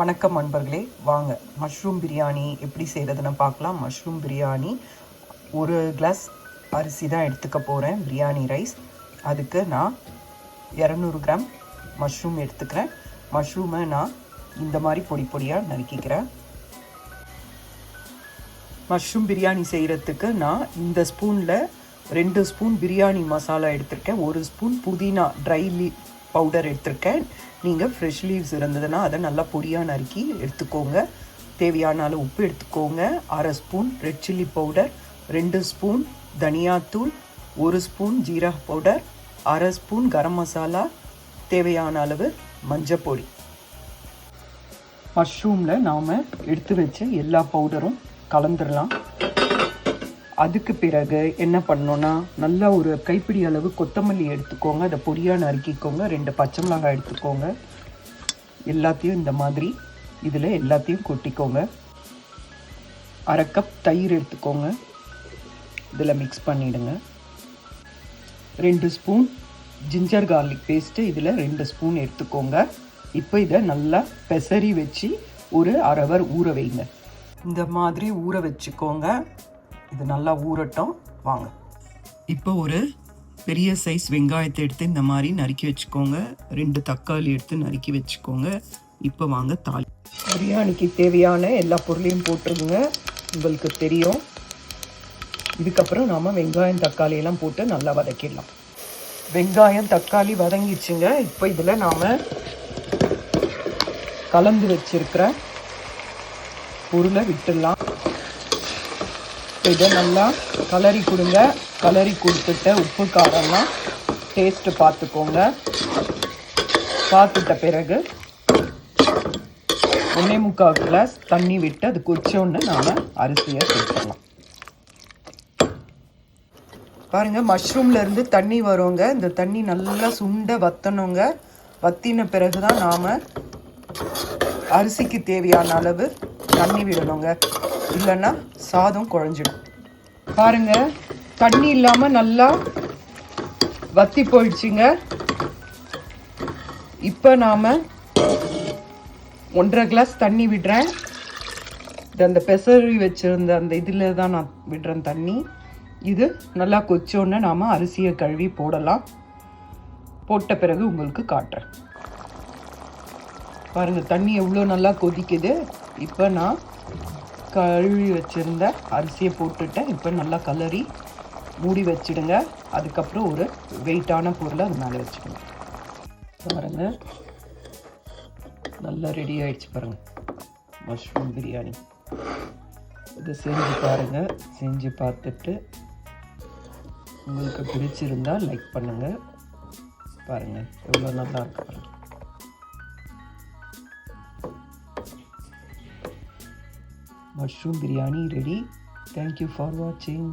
வணக்கம் நண்பர்களே, வாங்க மஷ்ரூம் பிரியாணி எப்படி செய்கிறதுன்னு பார்க்கலாம். மஷ்ரூம் பிரியாணி ஒரு கிளாஸ் அரிசி தான் எடுத்துக்க போகிறேன், பிரியாணி ரைஸ். அதுக்கு நான் 200 கிராம் மஷ்ரூம் எடுத்துக்கிறேன். மஷ்ரூமை நான் இந்த மாதிரி பொடி பொடியாக நறுக்கிக்கிறேன். மஷ்ரூம் பிரியாணி செய்கிறதுக்கு நான் இந்த ஸ்பூனில் 2 ஸ்பூன் பிரியாணி மசாலா எடுத்திருக்கேன். 1 ஸ்பூன் புதினா ட்ரை பவுடர் எடுத்திருக்கேன். நீங்கள் ஃப்ரெஷ் லீவ்ஸ் இருந்ததுன்னா அதை நல்லா பொடியாக நறுக்கி எடுத்துக்கோங்க. தேவையான அளவு உப்பு எடுத்துக்கோங்க. 1/2 spoon red chilli powder, 2 spoon தனியாத்தூள், 1 spoon jeera powder, 1/2 spoon garam masala, தேவையான அளவு மஞ்சள் பொடி. மஷ்ரூமில் நாம் எடுத்து வச்ச எல்லா பவுடரும் கலந்துடலாம். அதுக்கு பிறகு என்ன பண்ணோன்னா, நல்லா ஒரு கைப்பிடி அளவு கொத்தமல்லி எடுத்துக்கோங்க. அதை பொடியாக நறுக்கிக்கோங்க. 2 பச்சை மிளகாய் எடுத்துக்கோங்க. எல்லாத்தையும் இந்த மாதிரி இதில் எல்லாத்தையும் கொட்டிக்கோங்க. 1/2 கப் தயிர் எடுத்துக்கோங்க. இதில் மிக்ஸ் பண்ணிவிடுங்க. 2 ஸ்பூன் ஜிஞ்சர் கார்லிக் பேஸ்ட்டு இதில் 2 ஸ்பூன் எடுத்துக்கோங்க. இப்போ இதை நல்லா பெசரி வச்சு ஒரு 1/2 ஹவர் ஊற வைங்க. இந்த மாதிரி ஊற வச்சுக்கோங்க. இது நல்லா ஊறட்டும். வாங்க, இப்போ ஒரு பெரிய சைஸ் வெங்காயத்தை எடுத்து இந்த மாதிரி நறுக்கி வச்சுக்கோங்க. 2 தக்காளி எடுத்து நறுக்கி வச்சுக்கோங்க. இப்போ வாங்க பிரியாணிக்கு தேவையான எல்லா பொருளையும் போட்டுருங்க. உங்களுக்கு தெரியும். இதுக்கப்புறம் நாம் வெங்காயம் தக்காளியெல்லாம் போட்டு நல்லா வதக்கிடலாம். வெங்காயம் தக்காளி வதங்கிடுச்சுங்க. இப்போ இதில் நாம் கலந்து வச்சிருக்கிற பொருளை விட்டுடலாம். இதை நல்லா கலரி கொடுங்க. கலரி கொடுத்துட்டு உப்பு காரம்லாம் டேஸ்ட்டு பார்த்துக்கோங்க. பார்த்துட்ட பிறகு 1.25 கிளாஸ் தண்ணி விட்டு அது கொதிச்சோன்னு நாம் அரிசியை சேர்த்துடலாம். பாருங்கள், மஷ்ரூம்லேருந்து தண்ணி வருங்க. இந்த தண்ணி நல்லா சுண்ட வற்றணுங்க. வற்றின பிறகு தான் நாம் அரிசிக்கு தேவையான அளவு தண்ணி விடணுங்க. இல்லைன்னா சாதம் குழஞ்சிடும். பாருங்க, தண்ணி இல்லாமல் நல்லா வத்தி போயிடுச்சுங்க. இப்போ நாம் 1.5 கிளாஸ் தண்ணி விடுறேன். அந்த பெசரி வச்சுருந்த அந்த இதில் தான் நான் விடுறேன் தண்ணி. இது நல்லா கொச்சோன்னு நாம் அரிசியை கழுவி போடலாம். போட்ட பிறகு உங்களுக்கு காட்டுறேன். பாருங்கள், தண்ணி எவ்வளோ நல்லா கொதிக்குது. இப்போ நான் கழுவி வச்சுருந்த அரிசியை போட்டுட்டேன். இப்போ நல்லா கலரி மூடி வச்சிடுங்க. அதுக்கப்புறம் ஒரு வெயிட்டான பொருளை அது மேலே வச்சுடுங்க. பாருங்கள், நல்லா ரெடி ஆகிடுச்சு. பாருங்கள், மஷ்ரூம் பிரியாணி. இதை செஞ்சு பாருங்கள். செஞ்சு பார்த்துட்டு உங்களுக்கு பிடிச்சிருந்தால் லைக் பண்ணுங்கள். பாருங்கள், எவ்வளோ நல்லா இருக்கு பாருங்கள். Mushroom biryani ready. Thank you for watching.